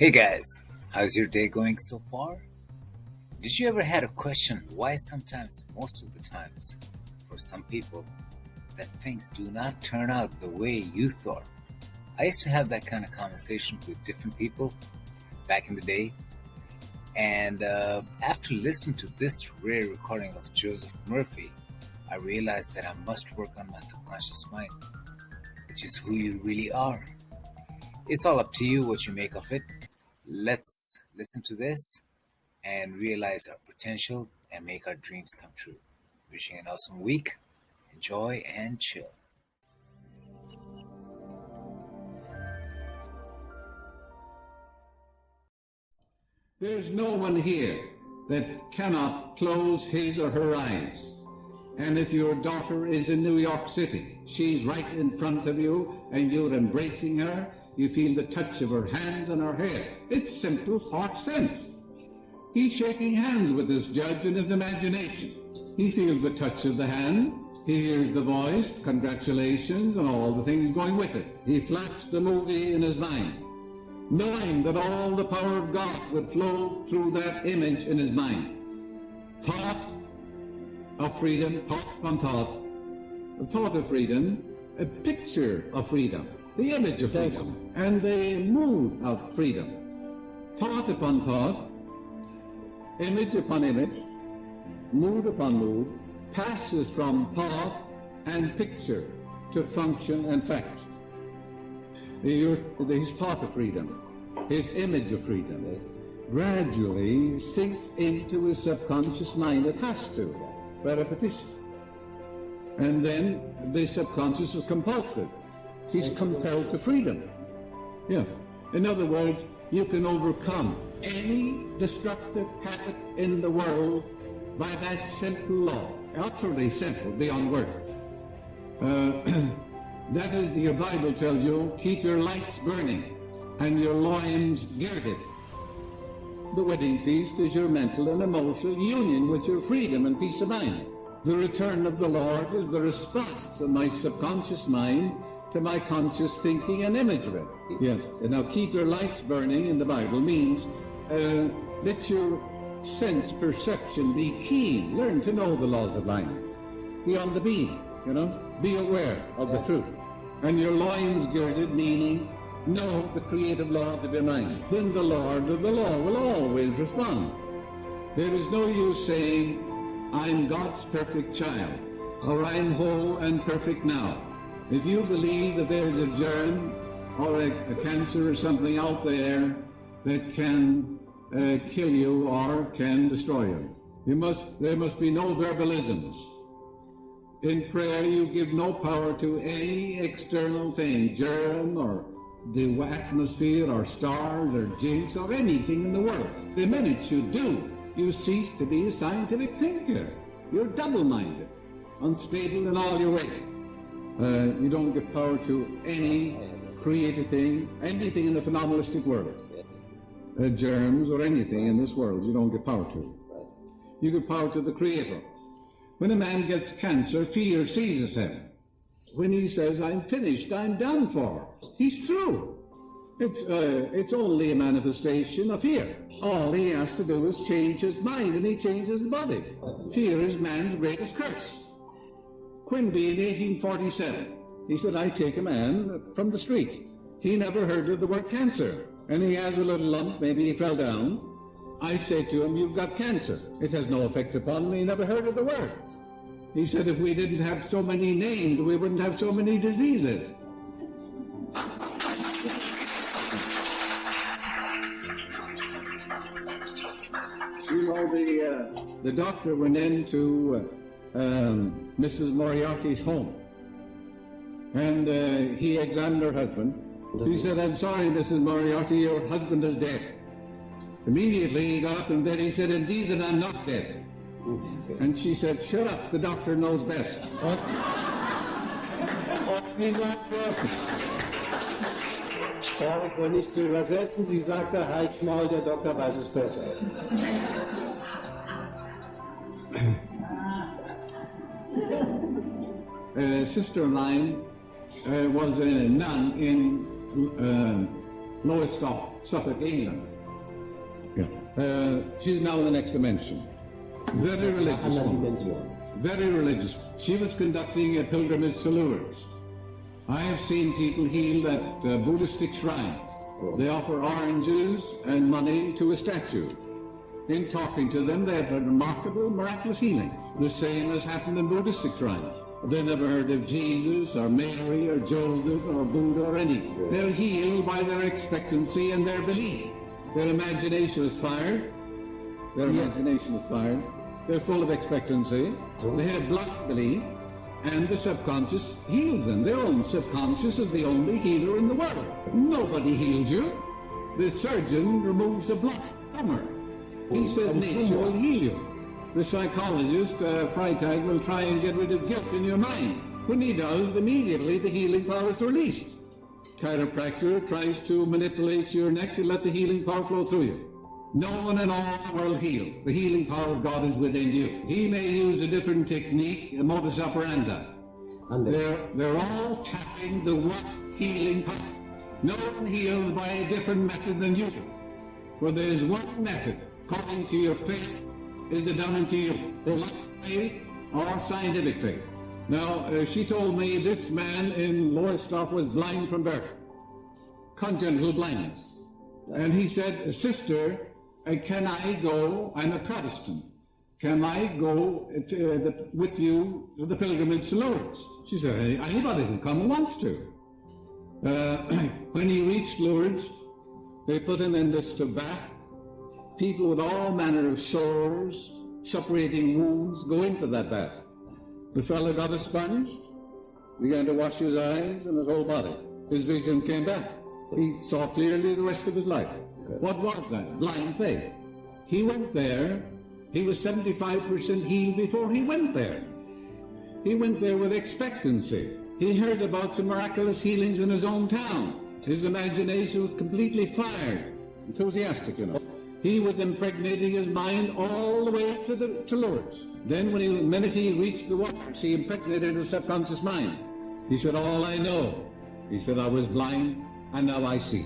Hey guys, how's your day going so far? Did you ever had a question why sometimes, most of the times, for some people, that things do not turn out the way you thought? I used to have that kind of conversation with different people back in the day, and after listening to this rare recording of Joseph Murphy, I realized that I must work on my subconscious mind, which is who you really are. It's all up to you what you make of it. Let's listen to this and realize our potential and make our dreams come true. Wishing an awesome week. Enjoy and chill. There's no one here that cannot close his or her eyes. And if your daughter is in New York City, she's right in front of you and you're embracing her, you feel the touch of her hands and her hair. It's simple heart sense. He's shaking hands with this judge in his imagination. He feels the touch of the hand, he hears the voice, congratulations, and all the things going with it. He flashed the movie in his mind, knowing that all the power of God would flow through that image in his mind. Thought of freedom, thought upon thought, a thought of freedom, a picture of freedom, the image of freedom, and the mood of freedom. Thought upon thought, image upon image, mood upon mood, passes from thought and picture to function and fact. His thought of freedom, his image of freedom, gradually sinks into his subconscious mind. It has to, by repetition. And then the subconscious is compulsive. He's compelled to freedom. Yeah. In other words, you can overcome any destructive habit in the world by that simple law. Utterly simple, beyond words. That is, your Bible tells you, keep your lights burning and your loins girded. The wedding feast is your mental and emotional union with your freedom and peace of mind. The return of the Lord is the response of my subconscious mind to my conscious thinking and imagery. Yes. And now keep your lights burning in the Bible means let your sense perception be keen. Learn to know the laws of life. Be on the beam, be aware of the truth. And your loins girded, meaning know the creative laws of your mind. Then the Lord of the law will always respond. There is no use saying, I'm God's perfect child, or I'm whole and perfect now. If you believe that there's a germ or a cancer or something out there that can kill you or can destroy you, there must be no verbalisms. In prayer, you give no power to any external thing, germ or the atmosphere or stars or jinx or anything in the world. The minute you do, you cease to be a scientific thinker. You're double-minded, unstable in all your ways. You don't give power to any created thing, anything in the phenomenalistic world. Germs or anything in this world, you don't give power to. You give power to the Creator. When a man gets cancer, fear seizes him. When he says, I'm finished, I'm done for, he's through. It's only a manifestation of fear. All he has to do is change his mind, and he changes his body. Fear is man's greatest curse. Quimby in 1847, he said, I take a man from the street. He never heard of the word cancer, and he has a little lump, maybe he fell down. I say to him, you've got cancer. It has no effect upon me, he never heard of the word. He said, if we didn't have so many names, we wouldn't have so many diseases. The doctor went into Mrs. Moriarty's home, and he examined her husband. He said, I'm sorry, Mrs. Moriarty, your husband is dead. Immediately he got up in bed, he said, indeed that I'm not dead. And she said, shut up, the doctor knows best. Sie sagte, brauche wohl nicht zu übersetzen, sie sagte, halt's Maul, der Doktor weiß es besser. A sister of mine was a nun in Lowestoft. Suffolk, England. Yeah. She's now in the next dimension. Very religious. Very religious. She was conducting a pilgrimage to Lourdes. I have seen people healed at Buddhistic shrines. They offer oranges and money to a statue. In talking to them, they have had remarkable, miraculous healings. The same has happened in Buddhistic shrines. They never heard of Jesus or Mary or Joseph or Buddha or any. They're healed by their expectancy and their belief. Their imagination is fired. They're full of expectancy. They have blind belief, and the subconscious heals them. Their own subconscious is the only healer in the world. Nobody heals you. The surgeon removes the block from her. He said nature will heal you. The psychologist, Freitag, will try and get rid of guilt in your mind. When he does, immediately the healing power is released. Chiropractor tries to manipulate your neck to let the healing power flow through you. No one in all the world heals. The healing power of God is within you. He may use a different technique, a modus operandi. They're all tapping the one healing power. No one heals by a different method than you do. For there's one method, according to your faith, is it done unto you. Faith or scientific faith. Now, she told me this man in Lowestoft was blind from birth. Congenital blindness. And he said, sister, can I go, I'm a Protestant, can I go with you to the pilgrimage to Lourdes? She said, anybody can come who wants to. When he reached Lourdes, they put him in this bath. People with all manner of sores, suppurating wounds, go into that bath. The fellow got a sponge, began to wash his eyes and his whole body. His vision came back. He saw clearly the rest of his life. What was that? Blind faith. He went there. He was 75% healed before he went there. He went there with expectancy. He heard about some miraculous healings in his own town. His imagination was completely fired. Enthusiastic, you know. He was impregnating his mind all the way up to Lourdes. Then when the minute he reached the waters, he impregnated his subconscious mind. He said, all I know. He said, I was blind, and now I see.